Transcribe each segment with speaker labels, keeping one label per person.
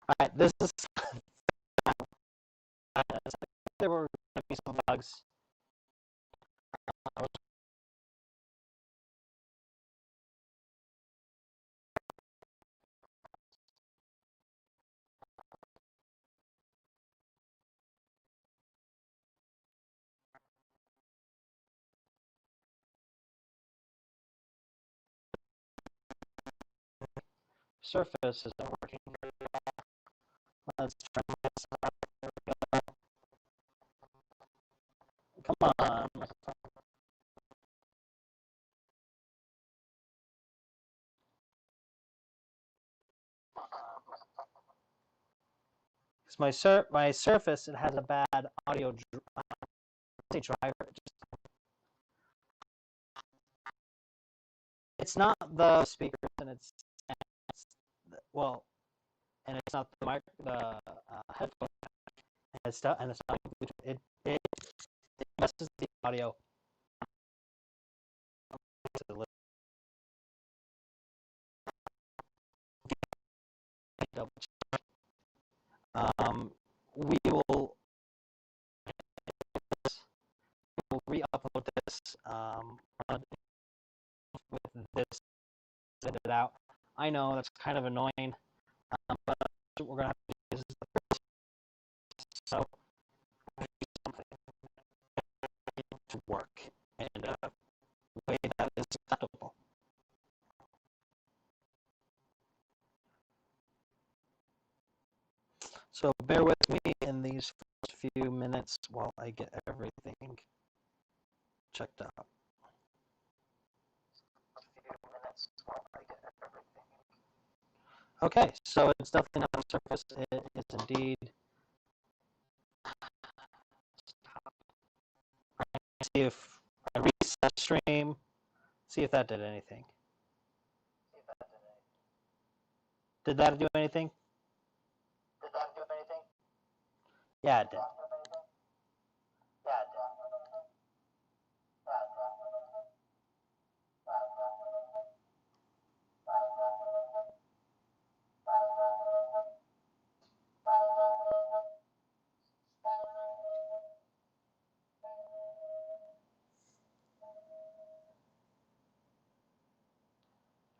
Speaker 1: All right, this is there were going to be some bugs. Surface isn't working very well. Let's try this out. Come on. My Surface, it has a bad audio driver. It's not the speakers, and it's well, and it's not the headphone, and it's not it messes the audio. We will re-upload this with this edited out. I know that's kind of annoying, but we're gonna have to use the first, so to work in a way that is acceptable. So bear with me in these first few minutes while I get everything checked out. Okay, so it's definitely not on the Surface. It is indeed. See if I reset stream. See if that did anything. Did that do anything? Yeah, it did.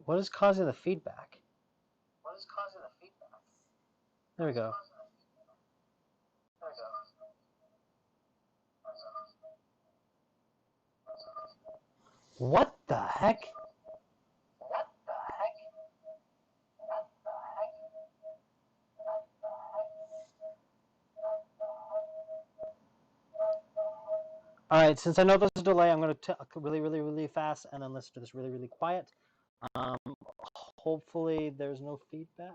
Speaker 1: What is causing the feedback? There we go. What the heck? All right, since I know there's a delay, I'm going to talk really fast, and then let's do this really quiet. Hopefully there's no feedback.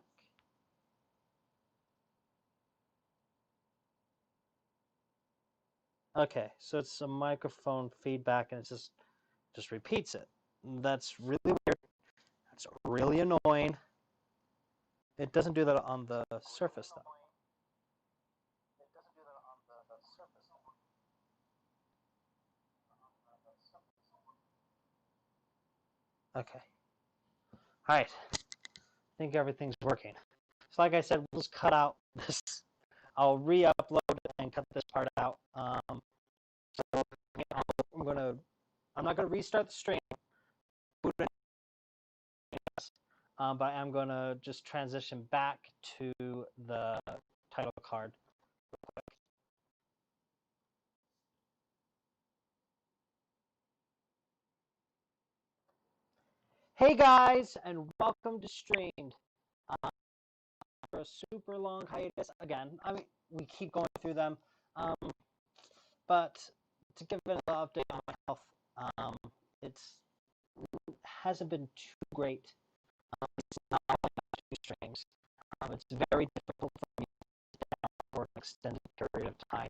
Speaker 1: Okay, so it's a microphone feedback, and it just repeats it. That's really weird. That's really annoying. It doesn't do that on the Surface, though. Okay. All right. I think everything's working. So like I said, we'll just cut out this. I'll re-upload and cut this part out. So I'm not gonna restart the stream, but I'm gonna just transition back to the title card. Hey guys, and welcome to Streamed. For a super long hiatus again. I mean, we keep going through them, but to give an update on my health, it hasn't been too great. It's not like two streams. It's very difficult for me to sit down for an extended period of time,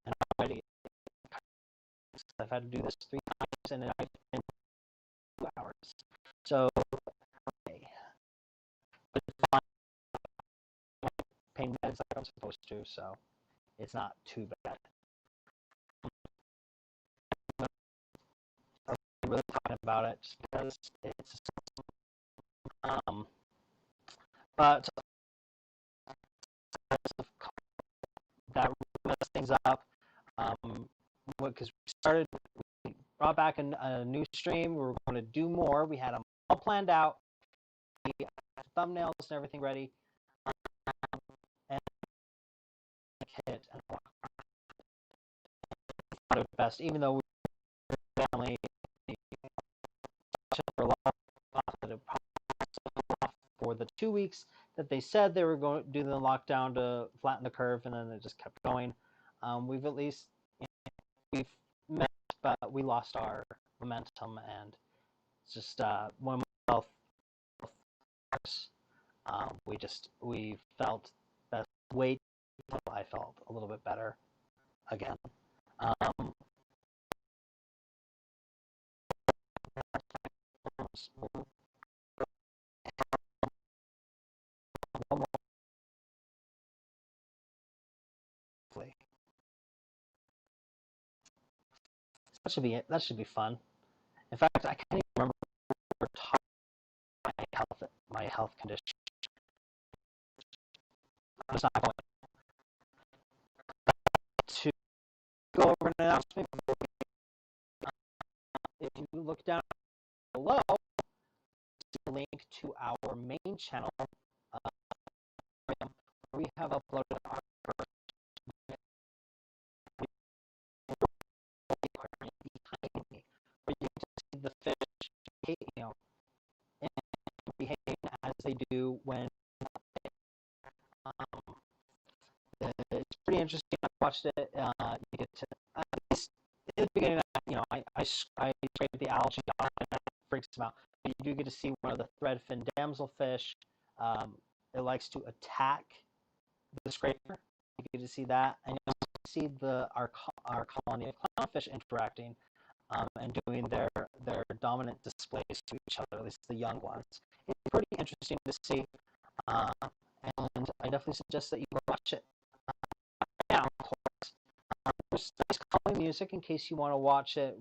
Speaker 1: and already I've had to do this 3 times, and I've been 2 hours. So, okay. But it's fine. Pain meds like I'm supposed to, so it's not too bad. I'm really talking about it just because it's but that messed things up. Because we brought back a new stream. We were going to do more. We had them all planned out. We had thumbnails and everything ready. And hit and thought it best, even though we were family for a lot for the 2 weeks that they said they were going to do the lockdown to flatten the curve, and then it just kept going. We've at least we've met, but we lost our momentum, and it's just when myself, we felt that wait until I felt a little bit better again. That should be fun. In fact, I can't even remember my health condition. I'm just not going to go over an announcement. If you look down below, a link to our main channel. We have uploaded our first behind me, where you can see the fish, behaving as they do when. It's pretty interesting. I watched it. You get to at least in the beginning. I scrape the algae off, and it freaks them out. But you do get to see one of the threadfin damselfish. It likes to attack the scraper. You get to see that, and you also see our colony of clownfish interacting and doing their dominant displays to each other, at least the young ones. It's pretty interesting to see, and I definitely suggest that you go watch it. Now, of course, there's nice calming music in case you want to watch it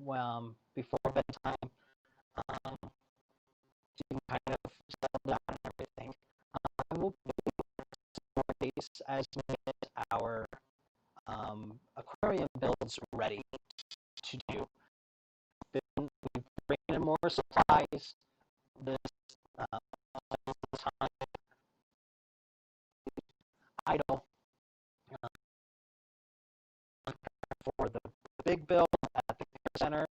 Speaker 1: before bedtime. So you can kind of settle down and everything. And we'll do more days as we get our aquarium builds ready to do. We've bringing in more supplies this time idle for the big build at the care center.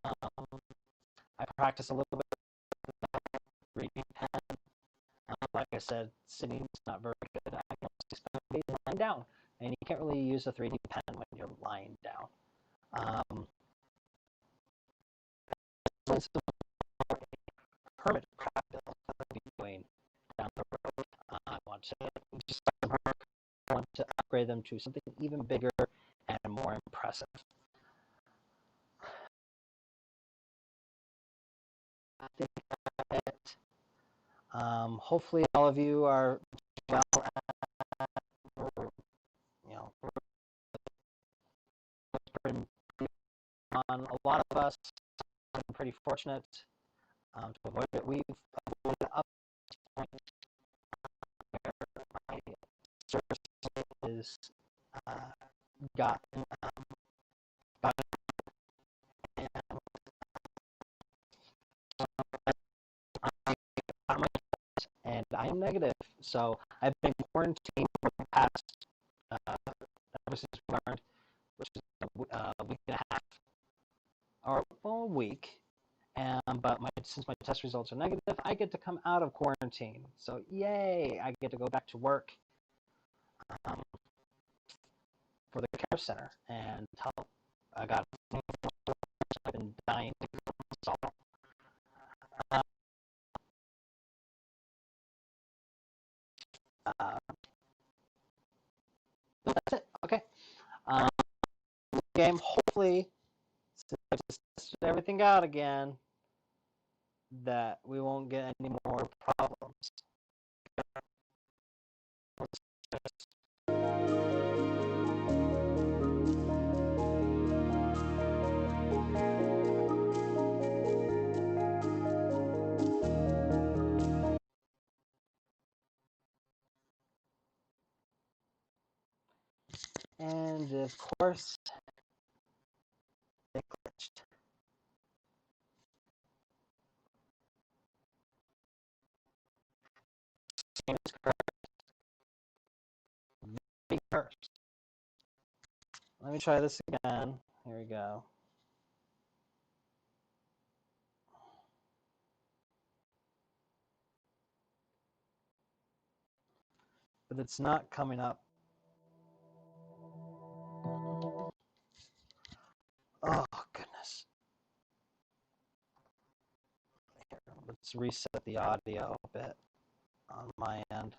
Speaker 1: I practice a little bit of reading pen. Like I said, sitting is not very good. I can spend days lying down, and you can't really use a 3D pen when you're lying down. Hermit crab build that I'll be doing down the road. I want to upgrade them to something even bigger and more impressive. I think that's it. Hopefully all of you are well, on a lot of us have been pretty fortunate to avoid it. We've avoided up to the point where my service is gotten and I am negative. So I've been quarantined for the past, ever since we learned, which is a week and a half, or a week. But since my test results are negative, I get to come out of quarantine. So yay, I get to go back to work for the care center and help. I've been dying to go install. That's it. Okay. Game. Hopefully, since I just tested everything out again, that we won't get any more problems. And of course, it glitched. Same is correct. Very cursed. Let me try this again. Here we go. But it's not coming up. Oh, goodness. Here, let's reset the audio a bit on my end.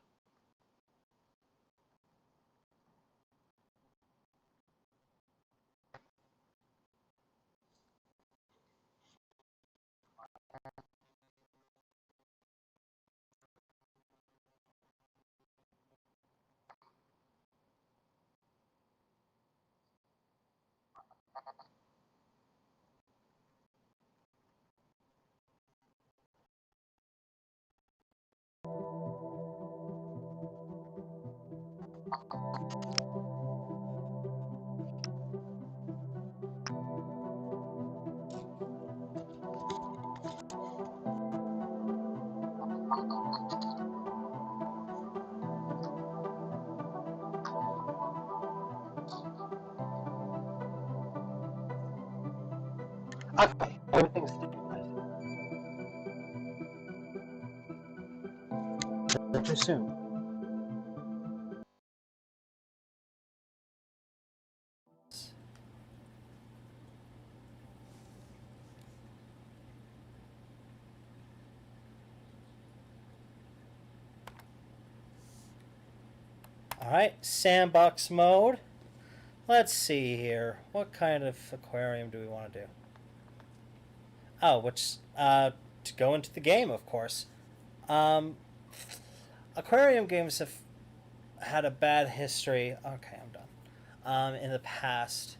Speaker 1: Okay, everything's stabilized. Not too soon. All right, sandbox mode. Let's see here. What kind of aquarium do we want to do? Oh, to go into the game, of course. Um, aquarium games have had a bad history. Okay, I'm done. In the past,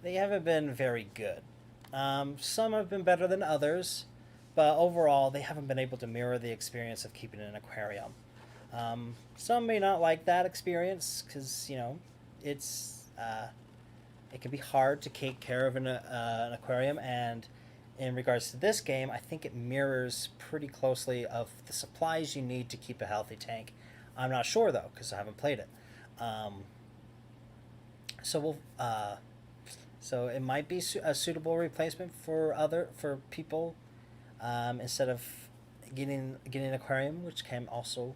Speaker 1: they haven't been very good. Some have been better than others, but overall, they haven't been able to mirror the experience of keeping an aquarium. Some may not like that experience because it's it can be hard to take care of an aquarium, and in regards to this game, I think it mirrors pretty closely of the supplies you need to keep a healthy tank. I'm not sure though because I haven't played it. Um, so we'll so it might be a suitable replacement for people instead of getting an aquarium, which can also,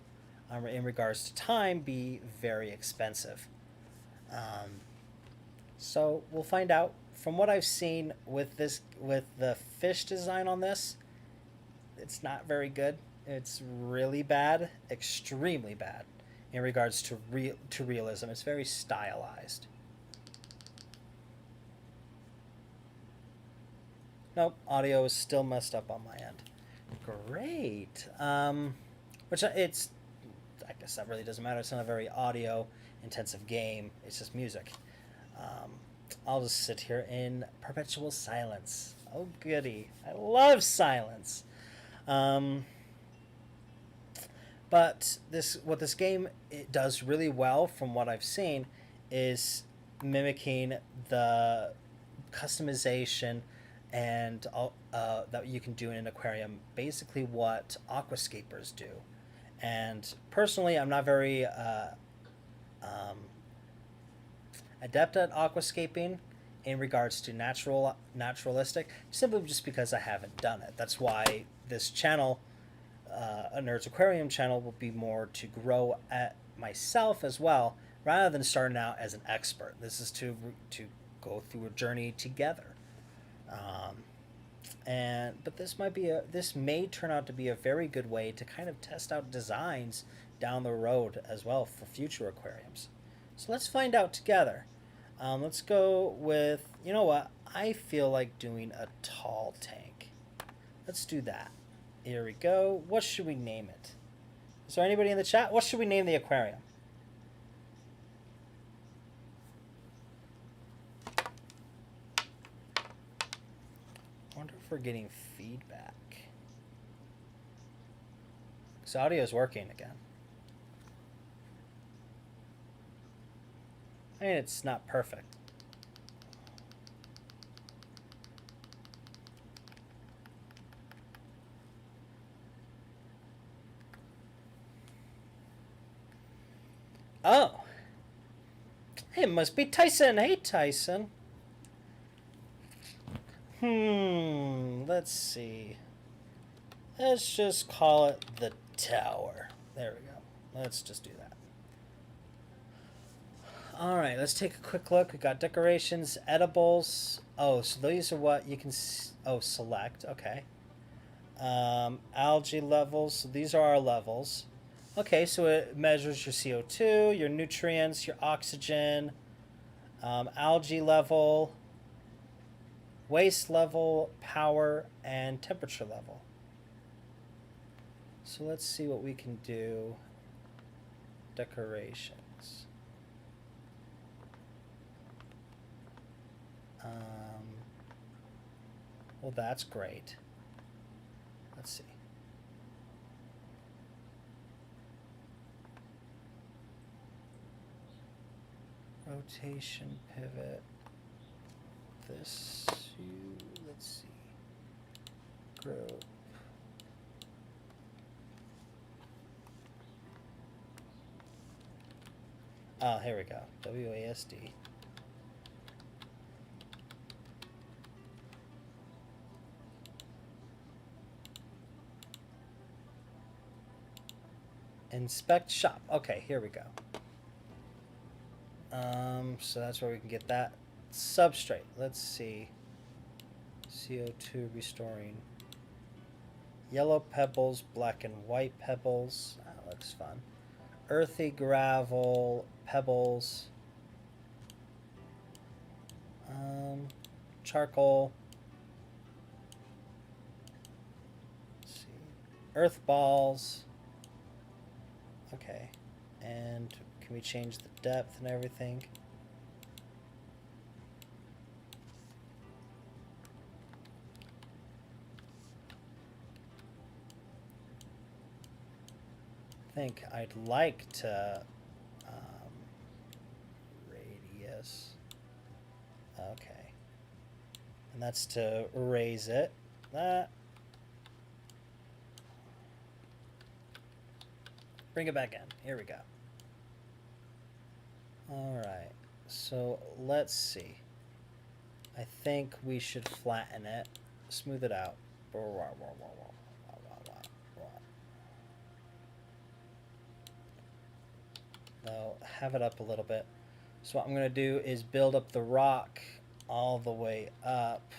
Speaker 1: in regards to time, be very expensive. Um, so we'll find out. From what I've seen with the fish design on this, it's not very good. It's really bad, extremely bad, in regards to realism. It's very stylized. Nope, audio is still messed up on my end. Great. Which it's, I guess that really doesn't matter. It's not a very audio intensive game. It's just music. Um, I'll just sit here in perpetual silence. Oh goody! I love silence. Um, but what this game it does really well, from what I've seen, is mimicking the customization and that you can do in an aquarium. Basically, what aquascapers do. And personally, I'm not very um, adept at aquascaping in regards to naturalistic, simply just because I haven't done it. That's why this channel, a Nerd's Aquarium channel, will be more to grow at myself as well, rather than starting out as an expert. This is to go through a journey together. Um, but this may turn out to be a very good way to kind of test out designs down the road as well for future aquariums. So let's find out together. Let's go with, you know what, I feel like doing a tall tank. Let's do that. Here we go. What should we name it? Is there anybody in the chat? What should we name the aquarium? I wonder if we're getting feedback. So audio is working again. I mean, it's not perfect. Oh. It must be Tyson. Hey, Tyson. Let's see. Let's just call it the tower. There we go. Let's just do that. All right, let's take a quick look. We got decorations, edibles. Oh, so these are what you can. Oh, select. Okay. Algae levels. So these are our levels. Okay, so it measures your CO2, your nutrients, your oxygen, algae level, waste level, power, and temperature level. So let's see what we can do. Decorations. Well, that's great. Let's see. Rotation, pivot. This, let's see. Group. Oh, here we go. WASD. Inspect shop. Okay, here we go. So that's where we can get that. Substrate. Let's see. CO2 restoring. Yellow pebbles, black and white pebbles. That looks fun. Earthy gravel, pebbles. Charcoal. Let's see. Earth balls. Okay. And can we change the depth and everything? I think I'd like to radius. Okay. And that's to raise it. That. Bring it back in. Here we go. Alright. So let's see. I think we should flatten it. Smooth it out. No, have it up a little bit. So what I'm going to do is build up the rock all the way up.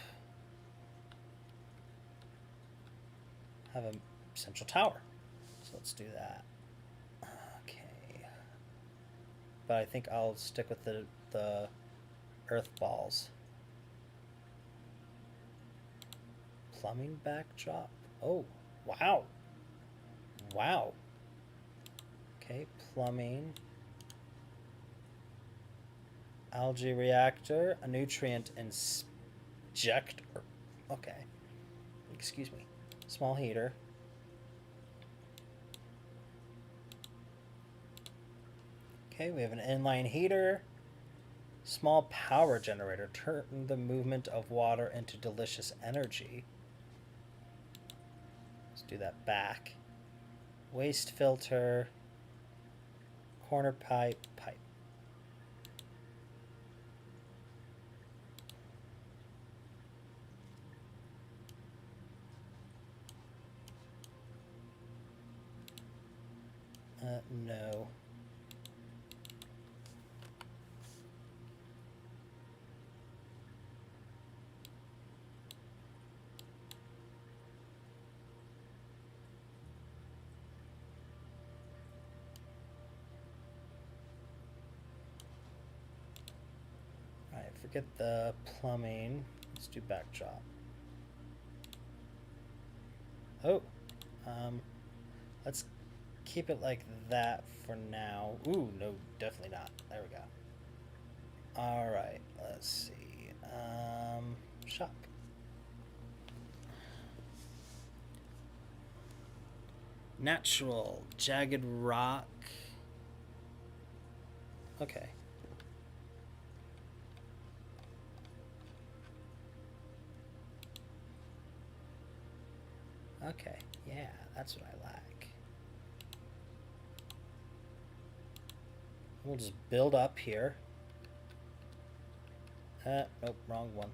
Speaker 1: Have a central tower. So let's do that. Okay. But I think I'll stick with the earth balls. Plumbing backdrop. Oh, wow. Wow. Okay, plumbing. Algae reactor, a nutrient injector. Okay. Excuse me. Small heater. Okay, we have an inline heater. Small power generator. Turn the movement of water into delicious energy. Let's do that back. Waste filter. Corner pipe. No. Alright, forget the plumbing. Let's do backdrop. Oh. Let's keep it like that for now. Ooh, no, definitely not. There we go. Alright, let's see. Shop. Natural, jagged rock. Okay. Okay, yeah, that's what I like. We'll just build up here. Nope, wrong one.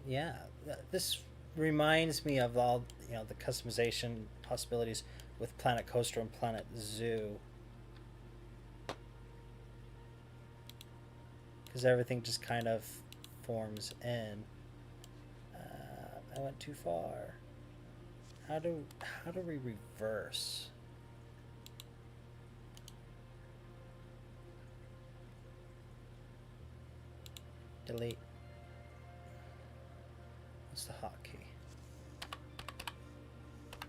Speaker 1: Yeah, this reminds me of all the customization possibilities with Planet Coaster and Planet Zoo, because everything just kind of forms in. I went too far. How do we reverse? Delete. What's the hotkey?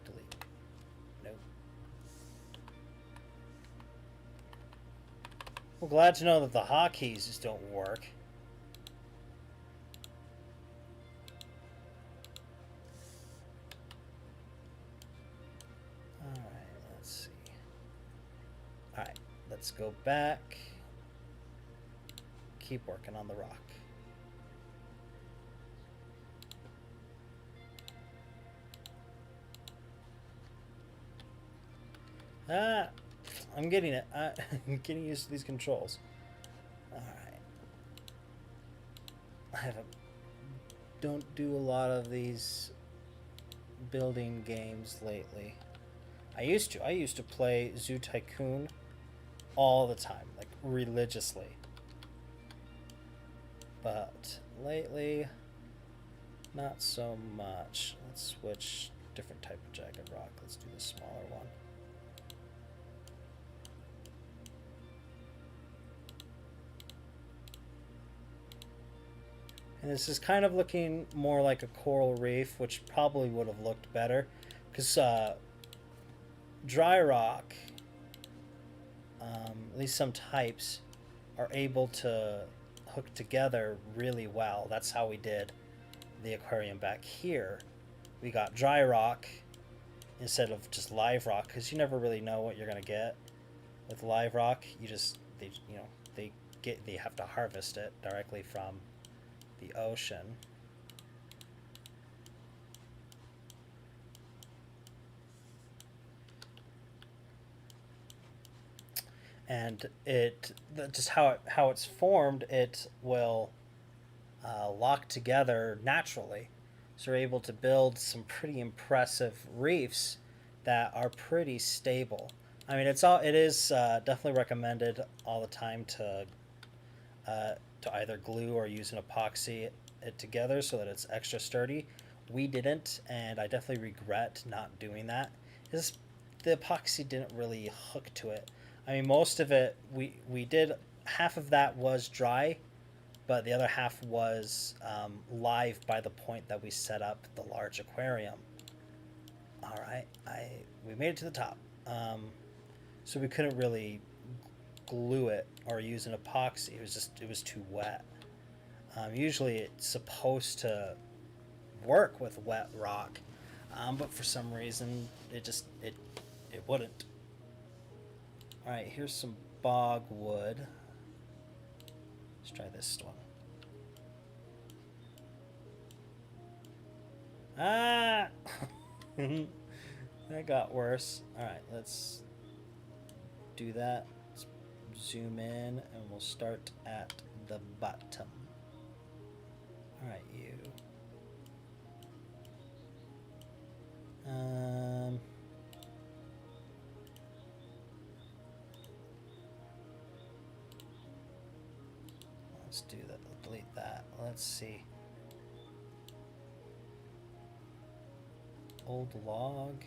Speaker 1: Delete. Nope. Well, glad to know that the hotkeys just don't work. Alright, let's see. Alright, let's go back. Keep working on the rock. I'm getting it. I'm getting used to these controls. Alright. Don't do a lot of these building games lately. I used to play Zoo Tycoon all the time, like religiously. But lately, not so much. Let's switch different type of jagged rock. Let's do the smaller one. And this is kind of looking more like a coral reef, which probably would have looked better, because dry rock, at least some types, are able to hook together really well. That's how we did the aquarium back here. We got dry rock instead of just live rock, because you never really know what you're gonna get with live rock. They have to harvest it directly from the ocean. And just how it's formed, it will lock together naturally. So we're able to build some pretty impressive reefs that are pretty stable. I mean, it is definitely recommended all the time to either glue or use an epoxy it together so that it's extra sturdy. We didn't, and I definitely regret not doing that. The epoxy didn't really hook to it. I mean, most of it, we did, half of that was dry, but the other half was live by the point that we set up the large aquarium. All right, we made it to the top. So we couldn't really glue it or use an epoxy. It was too wet. Usually it's supposed to work with wet rock, but for some reason it wouldn't. All right, here's some bog wood. Let's try this one. Ah! That got worse. All right, let's do that. Let's zoom in and we'll start at the bottom. All right, you. Let's do that. Delete that. Let's see. Old log.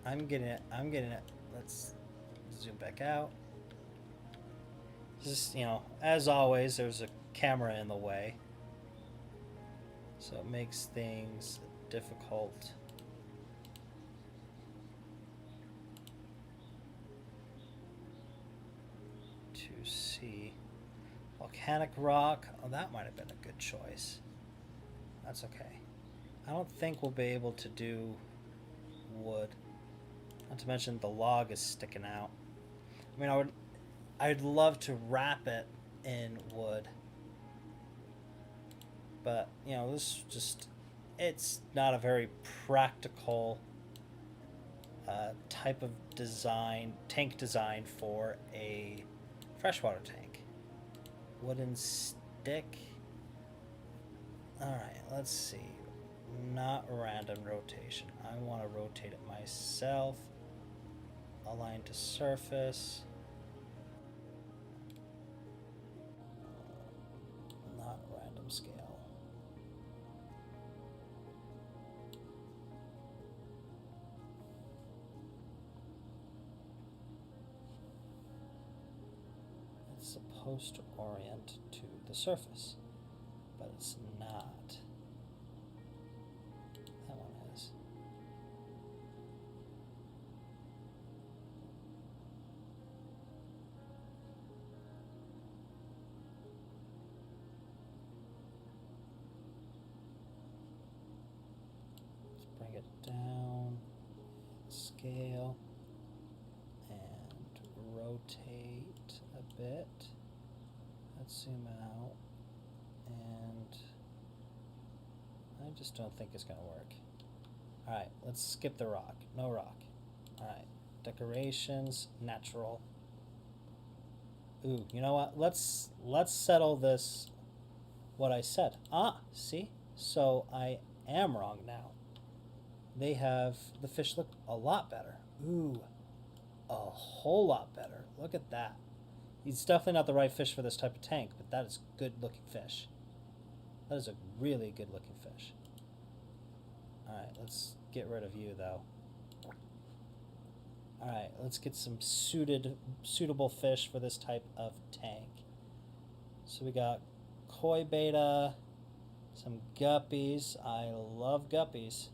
Speaker 1: I'm getting it. Let's zoom back out. Just, as always, there's a camera in the way. So it makes things difficult to see. Volcanic rock. Oh, that might have been a good choice. That's okay. I don't think we'll be able to do wood. Not to mention the log is sticking out. I mean, I'd love to wrap it in wood. But, you know, this just, it's not a very practical type of design, tank design for a freshwater tank. Wooden stick. Alright, let's see. Not random rotation. I want to rotate it myself. Align to surface. Not random scale. It's supposed to orient to the surface, but it's not. That one is. Let's bring it down, scale, and rotate a bit. Let's zoom out, and I just don't think it's gonna work. Alright, let's skip the rock. No rock. Alright, decorations, natural. Ooh, you know what? Let's settle this, what I said. Ah, see? So I am wrong now. They have, the fish look a lot better. Ooh, a whole lot better. Look at that. He's definitely not the right fish for this type of tank, but that is good looking fish. That is a really good looking fish. Alright, let's get rid of you though. Alright, let's get some suitable fish for this type of tank. So we got koi betta, some guppies. I love guppies.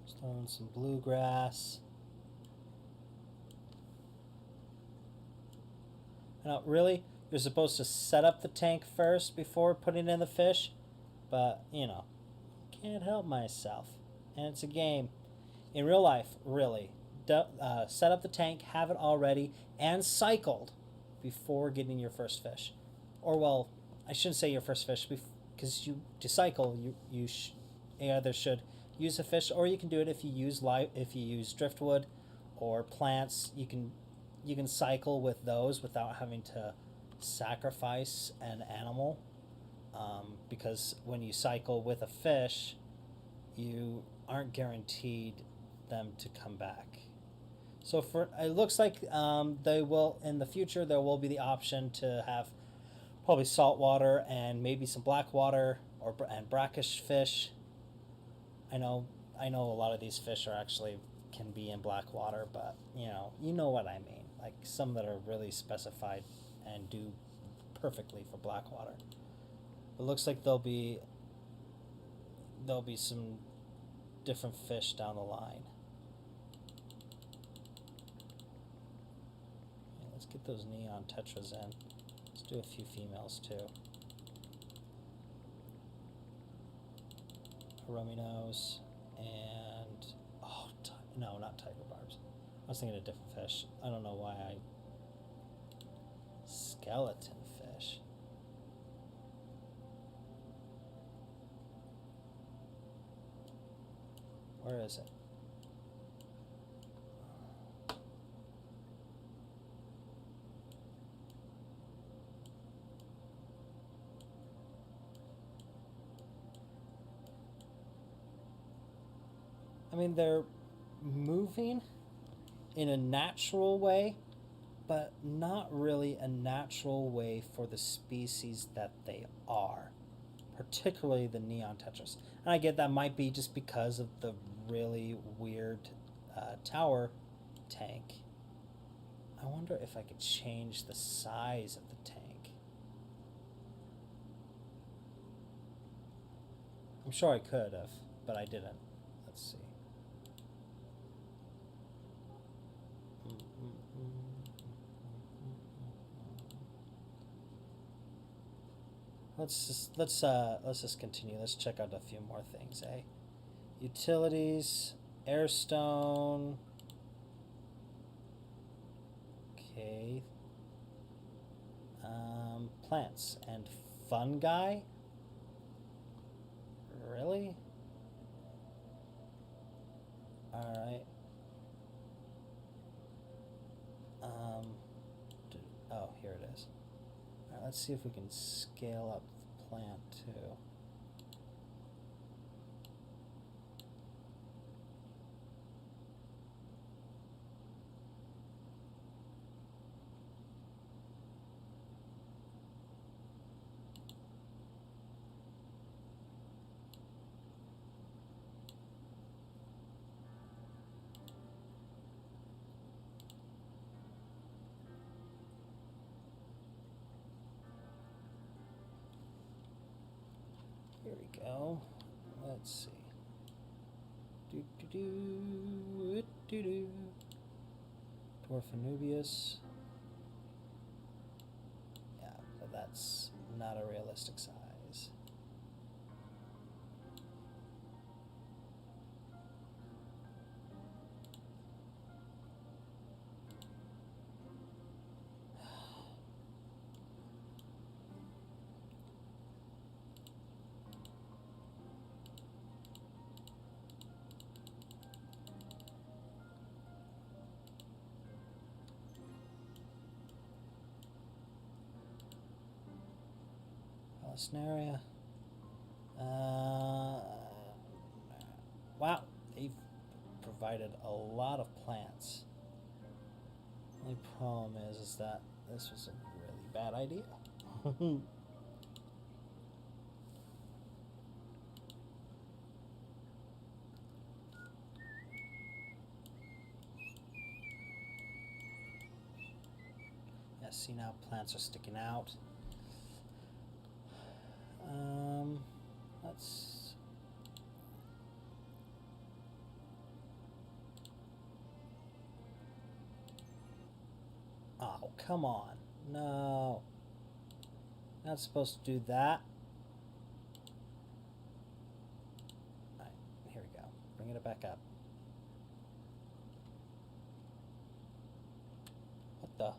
Speaker 1: Just throwing some bluegrass. Now, really, you're supposed to set up the tank first before putting in the fish, but, you know, can't help myself. And it's a game. In real life, really, set up the tank, have it all ready, and cycled before getting your first fish. Or, well, I shouldn't say your first fish, because to cycle, you either should use a fish, or you can do it if you use driftwood or plants. You can cycle with those without having to sacrifice an animal, because when you cycle with a fish, you aren't guaranteed them to come back. So it looks like they will, in the future, there will be the option to have probably saltwater and maybe some black water and brackish fish. I know a lot of these fish can be in black water, but you know what I mean. Like some that are really specified and do perfectly for black water. It looks like there'll be some different fish down the line. Okay, let's get those neon tetras in. Let's do a few females too. Rummy nose and no, not tiger barbs. I was thinking of a different fish. I don't know why skeleton fish. Where is it? I mean, they're moving in a natural way, but not really a natural way for the species that they are, particularly the neon tetras. And I get that might be just because of the really weird tower tank I wonder if I could change the size of the tank. I'm sure I could have, but I didn't. Let's see. Let's just continue. Let's check out a few more things, eh? Utilities, airstone. Okay. Plants and fungi. Really? All right. Oh, here it is. All right, let's see if we can scale up the plant too. Here we go. Let's see. Dwarf Anubius. Yeah, but that's not a realistic size. Scenario. Wow, they've provided a lot of plants. The only problem is that this was a really bad idea. Yeah, see now plants are sticking out. Let's. Oh, come on. No. Not supposed to do that. Alright, here we go. Bringing it back up. What the?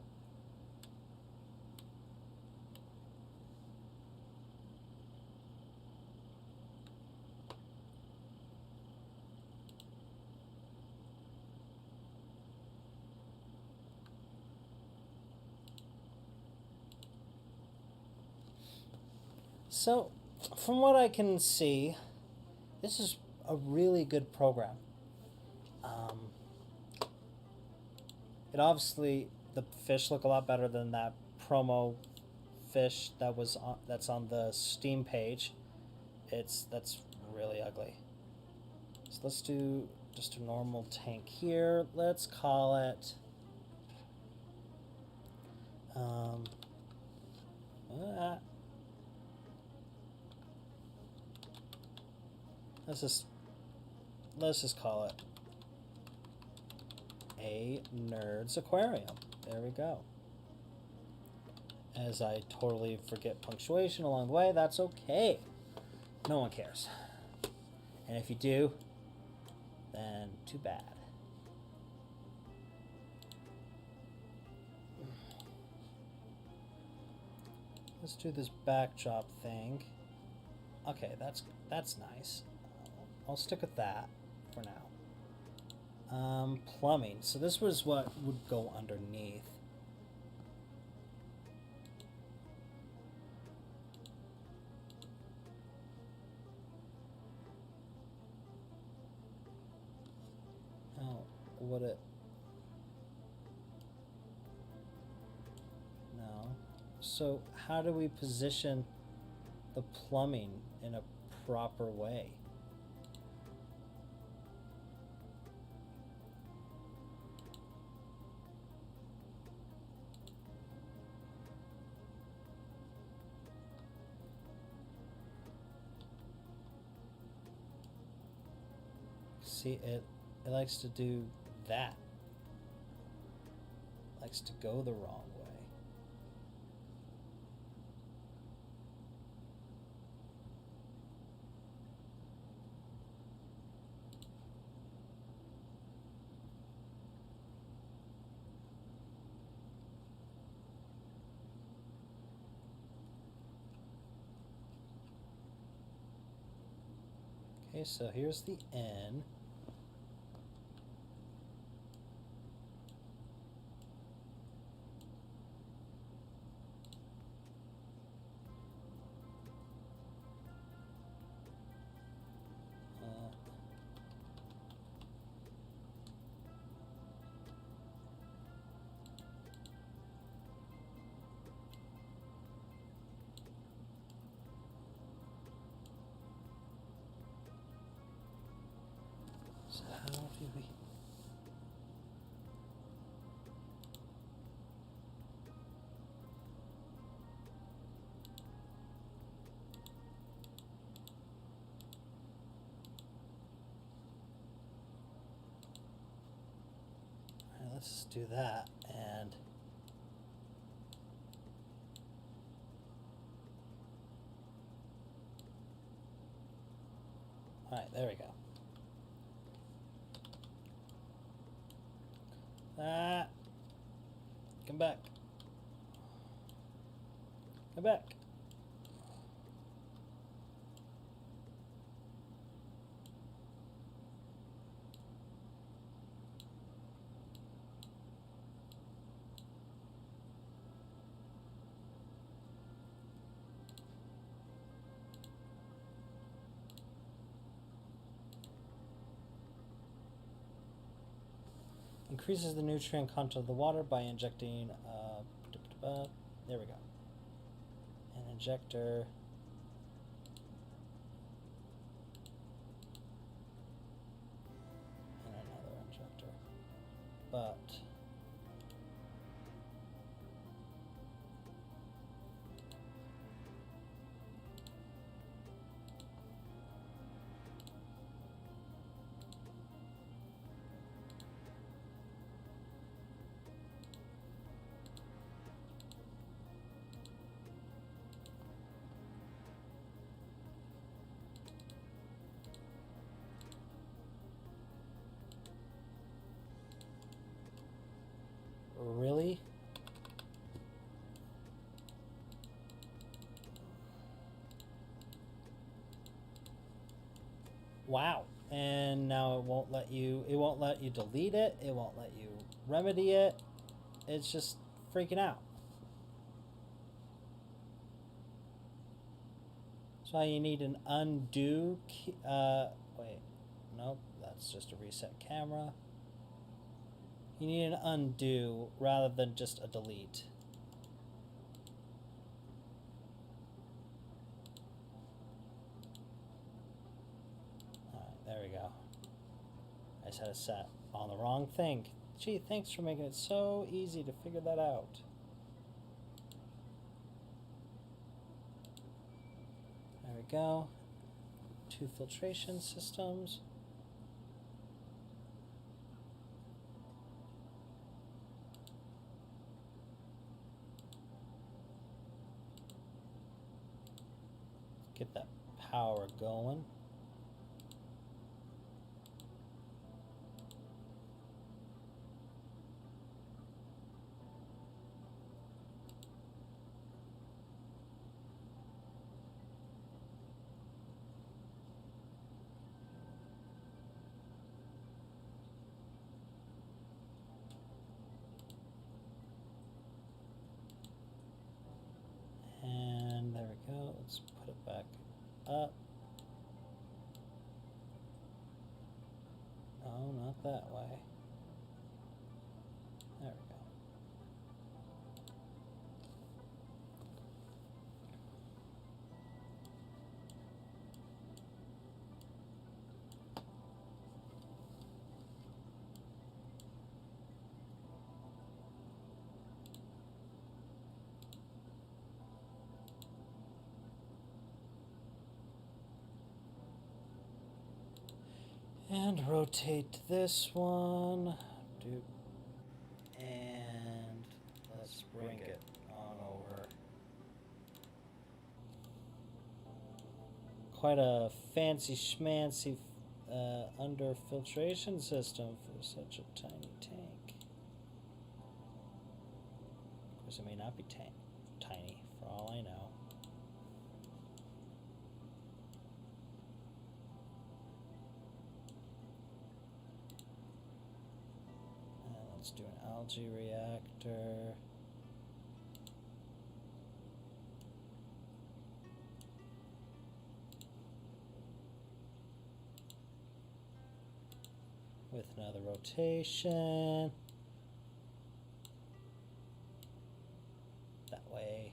Speaker 1: So, from what I can see, this is a really good program. It obviously, the fish look a lot better than that promo fish that's on the Steam page. That's really ugly. So let's do just a normal tank here. Let's call it let's just call it a Nerd's Aquarium. There we go. As I totally forget punctuation along the way, that's okay. No one cares. And if you do, then too bad. Let's do this backdrop thing. Okay, that's nice. I'll stick with that for now. Plumbing. So this was what would go underneath. Oh, would it? No. So how do we position the plumbing in a proper way?
Speaker 2: See, it likes to do that. It likes to go the wrong way. Okay, so here's the N. So how do we... Alright, let's just do that, and... Alright, there we go. Ah! Come back. Come back. Increases the nutrient content of the water by injecting, there we go, an injector, and another injector, but really? Wow. And now it won't let you delete it, it won't let you remedy it. It's just freaking out. So you need an undo key, wait, nope, that's just a reset camera. You need an undo rather than just a delete. Alright, there we go. I just had it set on the wrong thing. Gee, thanks for making it so easy to figure that out. There we go. 2 filtration systems. Get that power going. And there we go. Let's put it back up. Oh, not that way. There we go. And rotate this one. And let's bring it on over. Quite a fancy schmancy under filtration system for such a tiny tank. Of course, it may not be tiny for all I know. And let's do an algae reactor. With another rotation. That way.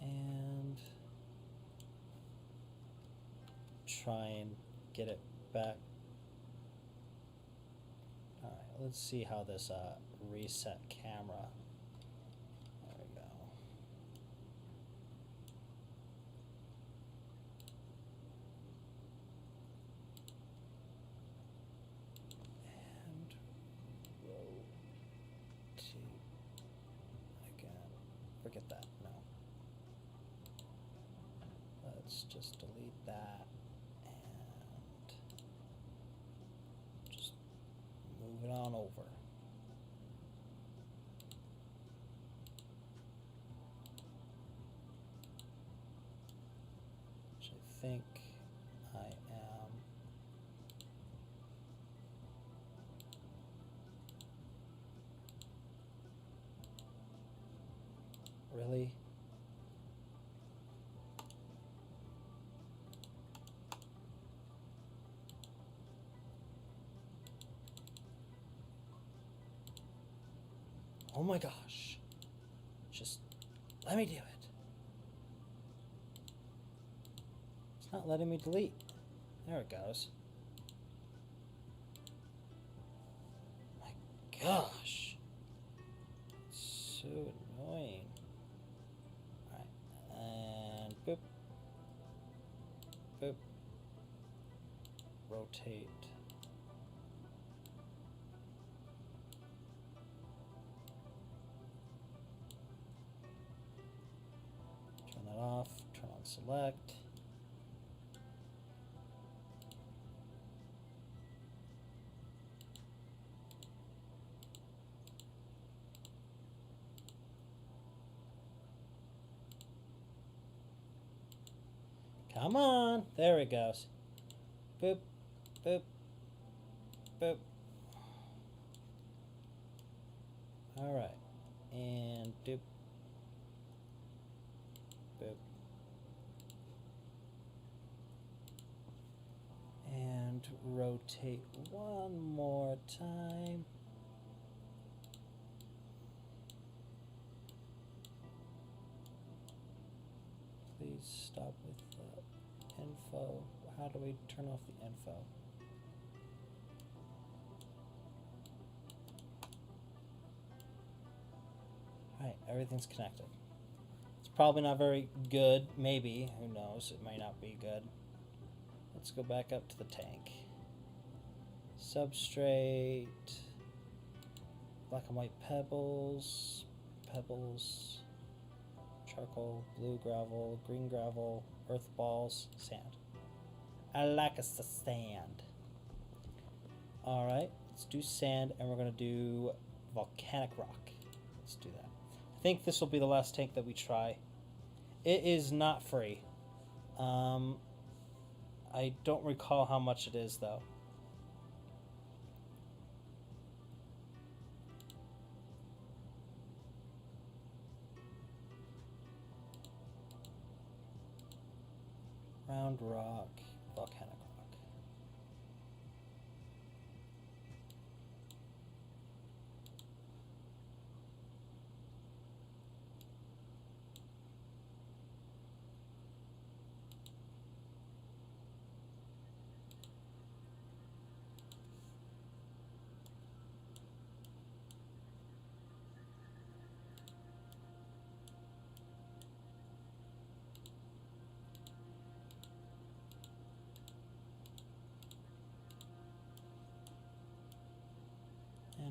Speaker 2: And try and get it back. Alright, let's see how this reset camera. There we go. Forget that, no. Let's just delete that and just move it on over. Which I think I am. Really? Oh my gosh. Just let me do it. It's not letting me delete. There it goes. My gosh. It's so annoying. Alright. And boop. Boop. Rotate. Turn that off. Turn on select. Come on. There it goes. Boop. Boop. Boop. Alright. And doop. Boop. And rotate one more time. Please stop with the info. How do we turn off the info? Alright, everything's connected. It's probably not very good. Maybe. Who knows? It might not be good. Let's go back up to the tank. Substrate. Black and white pebbles. Pebbles. Charcoal. Blue gravel. Green gravel. Earth balls. Sand. I like us the sand. Alright. Let's do sand and we're going to do volcanic rock. Let's do that. I think this will be the last tank that we try. It is not free. I don't recall how much it is though. Round rock, volcanic rock.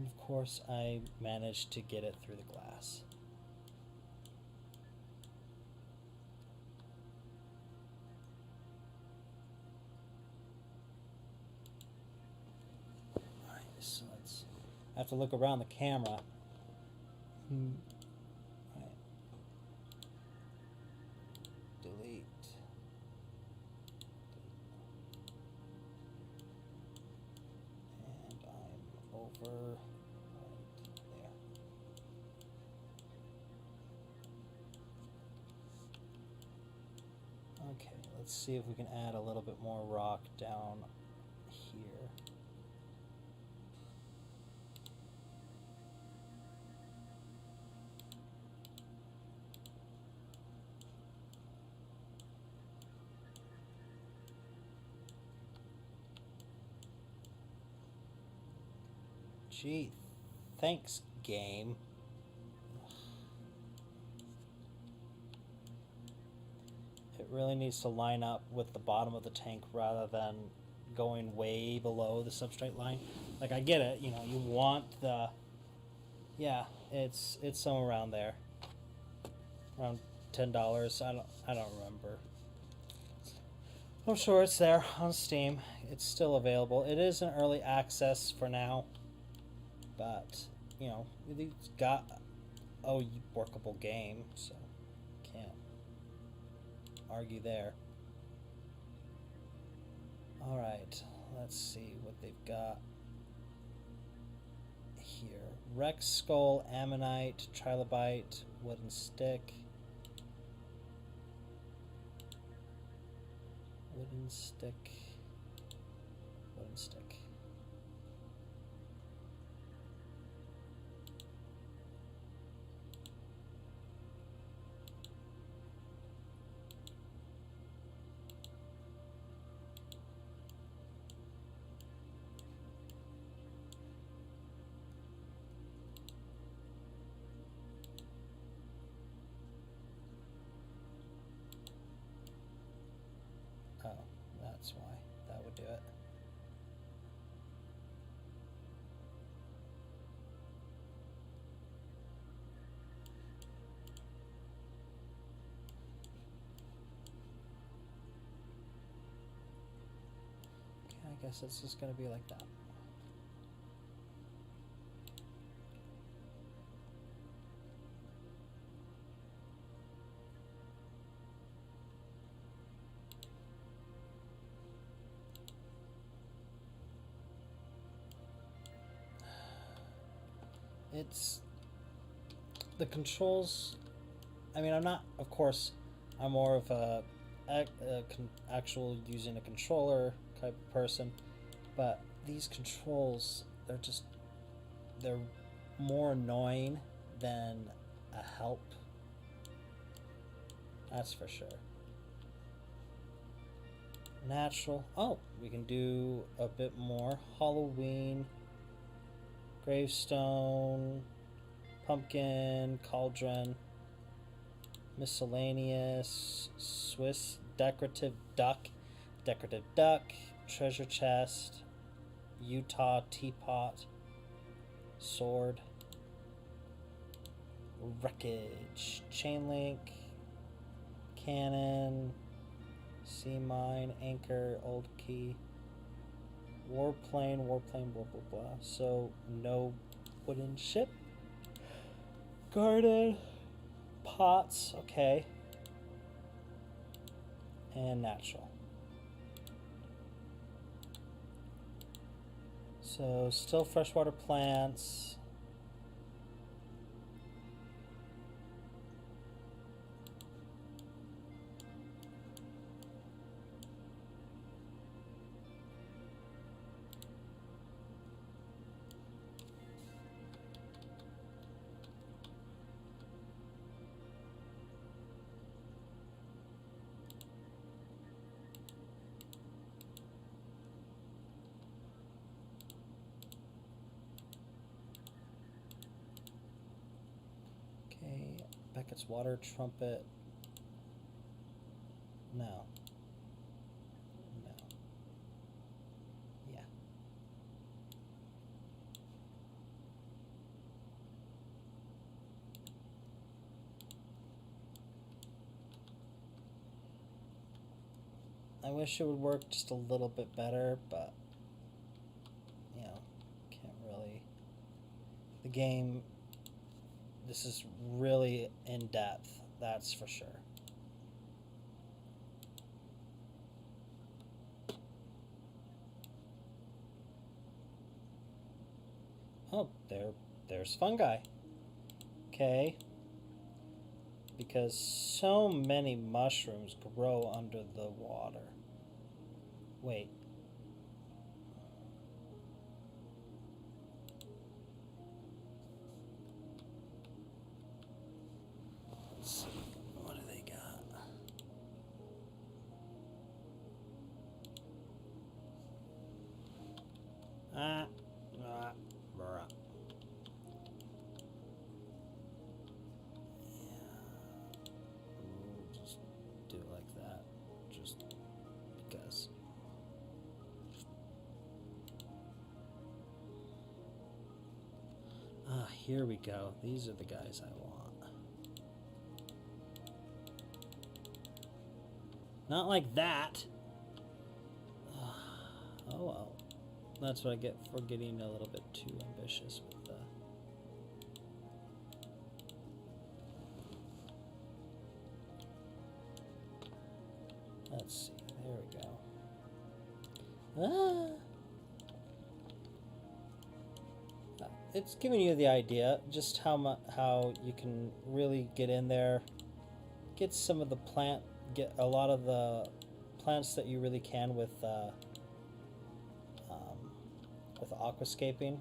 Speaker 2: And of course, I managed to get it through the glass. Alright, so let's... I have to look around the camera. Right. Delete. And I'm over right there. Okay, let's see if we can add a little bit more rock down here. Gee, thanks, game. It really needs to line up with the bottom of the tank rather than going way below the substrate line. Like, I get it, you know, you want the... Yeah, it's somewhere around there. Around $10. I don't remember. I'm sure it's there on Steam. It's still available. It is in early access for now. But, you know, it's got a workable game, so can't argue there. Alright, let's see what they've got here. Rex Skull, Ammonite, Trilobite, Wooden Stick. Wooden Stick. Wooden Stick. Oh, that's why. That would do it. Okay, I guess it's just going to be like that. It's the controls. I mean, I'm not, of course, I'm more of a actual using a controller type of person, but these controls, they're more annoying than a help. That's for sure. Natural. Oh, we can do a bit more. Halloween. Gravestone, pumpkin, cauldron, miscellaneous, Swiss decorative duck, treasure chest, Utah teapot, sword, wreckage, chain link, cannon, sea mine, anchor, old key. Warplane, blah, blah, blah. So, no wooden ship. Garden. Pots, okay. And natural. So, still freshwater plants. Beckett's water trumpet. No. No. Yeah. I wish it would work just a little bit better, but you know, can't really. The game, this is really in depth, that's for sure. Oh, there's fungi. Okay. Because so many mushrooms grow under the water. Wait. Let's see. What do they got? Bruh. Just do it like that. Just because. Here we go. These are the guys I want. Not like that. Oh well. That's what I get for getting a little bit too ambitious with the... Let's see. There we go. It's giving you the idea just how you can really get in there, get some of the get a lot of the plants that you really can with aquascaping.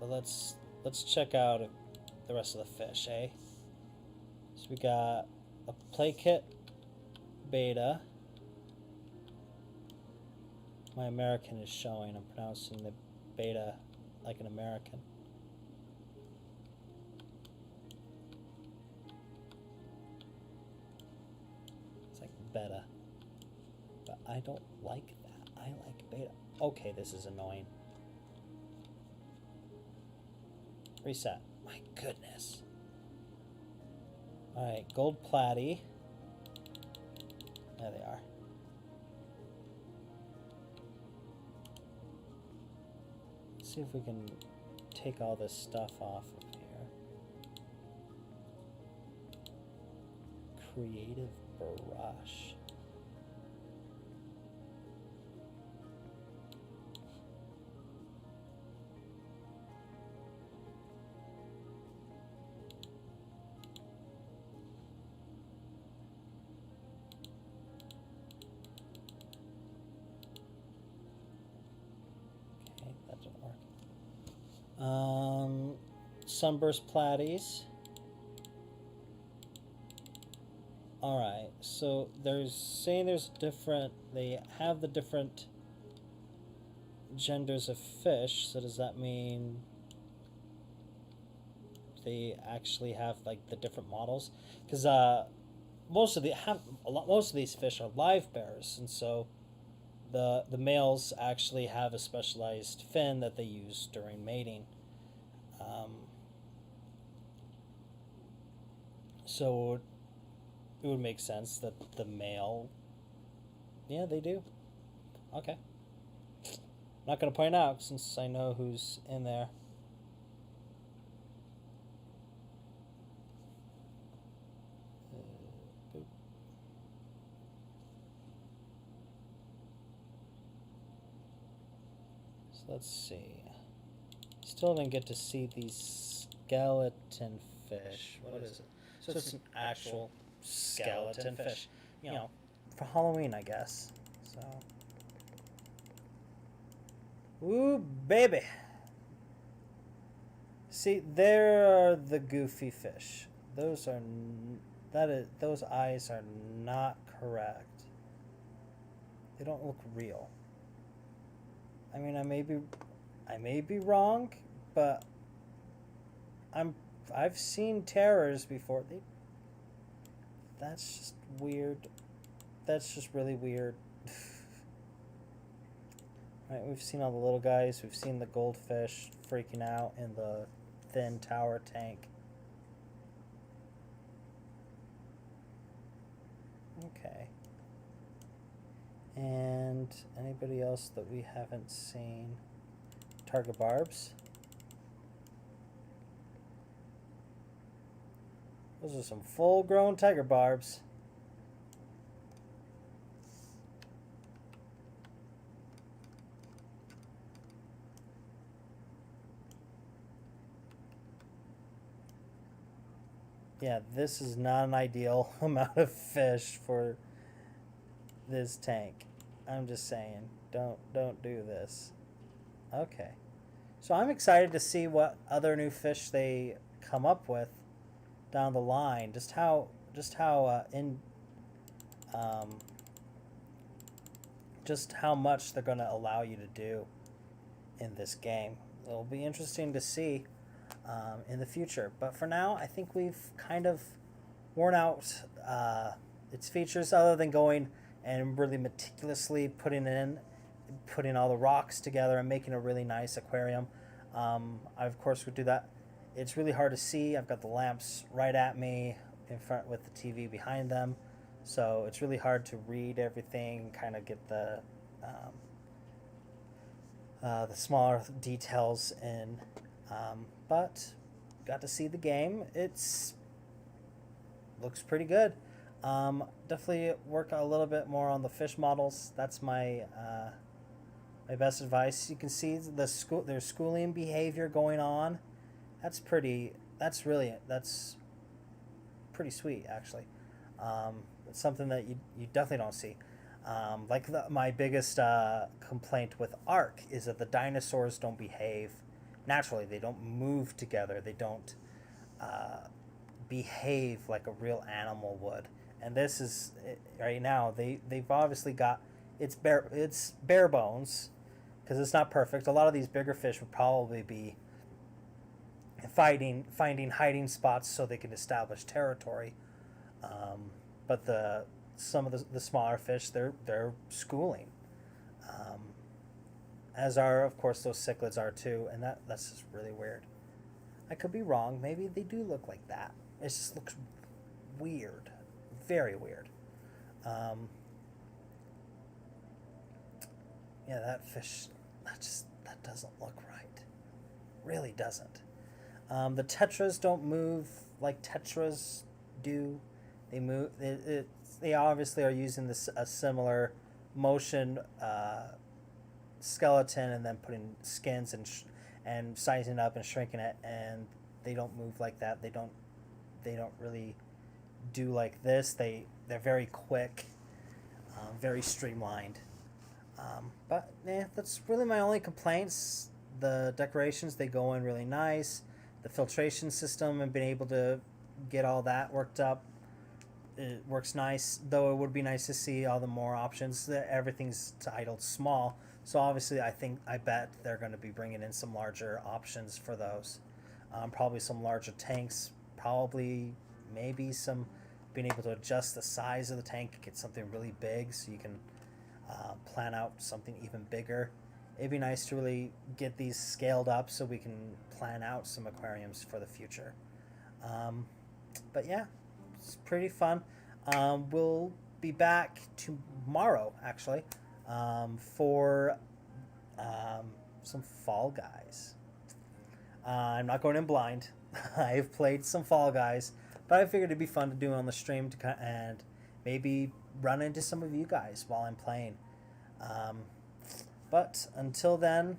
Speaker 2: But let's check out the rest of the fish, eh? So we got a playkit beta. My American is showing. I'm pronouncing the beta like an American. It's like beta. But I don't like that. I like beta. Okay, this is annoying. Reset. My goodness. Alright, gold platy. There they are. Let's see if we can take all this stuff off of here. Creative brush. Sunburst platies. Alright, so there's different, they have the different genders of fish, so does that mean they actually have like the different models? Because most of these fish are live bears, and so the males actually have a specialized fin that they use during mating. So it would make sense that the male, yeah, they do. Okay. I'm not going to point out since I know who's in there. So let's see. Still didn't get to see these skeleton fish. What is it? So it's an actual skeleton fish. You know, for Halloween, I guess. So. Ooh, baby. See, there are the goofy fish. Those eyes are not correct. They don't look real. I mean, I may be wrong, but I've seen terrors before. That's just weird. That's just really weird. Right, we've seen all the little guys. We've seen the goldfish freaking out in the thin tower tank. Okay. And anybody else that we haven't seen? Target barbs. Those are some full-grown tiger barbs. Yeah, this is not an ideal amount of fish for this tank. I'm just saying, don't do this. Okay. So I'm excited to see what other new fish they come up with down the line. Just how just how much they're going to allow you to do in this game. It'll be interesting to see in the future. But for now, I think we've kind of worn out its features, other than going and really meticulously putting all the rocks together and making a really nice aquarium. I, of course, would do that. It's really hard to see. I've got the lamps right at me in front with the TV behind them. So it's really hard to read everything, kind of get the smaller details in. But got to see the game. It's looks pretty good. Definitely work a little bit more on the fish models. That's my my best advice. You can see there's schooling behavior going on. That's pretty sweet, actually. It's something that you definitely don't see. My biggest complaint with Ark is that the dinosaurs don't behave naturally. They don't move together. They don't behave like a real animal would. And this is right now. They've obviously got it's bare bones because it's not perfect. A lot of these bigger fish would probably be finding hiding spots so they can establish territory. But some of the smaller fish, they're schooling, as are of course those cichlids are too, and that's just really weird. I could be wrong. Maybe they do look like that. It just looks weird, very weird. Yeah, that fish, that doesn't look right. Really doesn't. The tetras don't move like tetras do. They move. They obviously are using a similar motion skeleton, and then putting skins and sizing it up and shrinking it, and they don't move like that. They don't really do like this. They're very quick, very streamlined. But that's really my only complaints. The decorations, they go in really nice. The filtration system and being able to get all that worked up, it works nice. Though it would be nice to see all the more options. Everything's titled small, so obviously I bet they're going to be bringing in some larger options for those. Probably some larger tanks. Probably maybe some being able to adjust the size of the tank, get something really big, so you can plan out something even bigger. It'd be nice to really get these scaled up so we can plan out some aquariums for the future. But yeah, it's pretty fun. We'll be back tomorrow, actually, for some Fall Guys. I'm not going in blind. I've played some Fall Guys, but I figured it'd be fun to do on the stream and maybe run into some of you guys while I'm playing. But until then,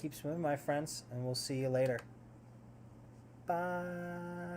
Speaker 2: keep swimming, my friends, and we'll see you later. Bye.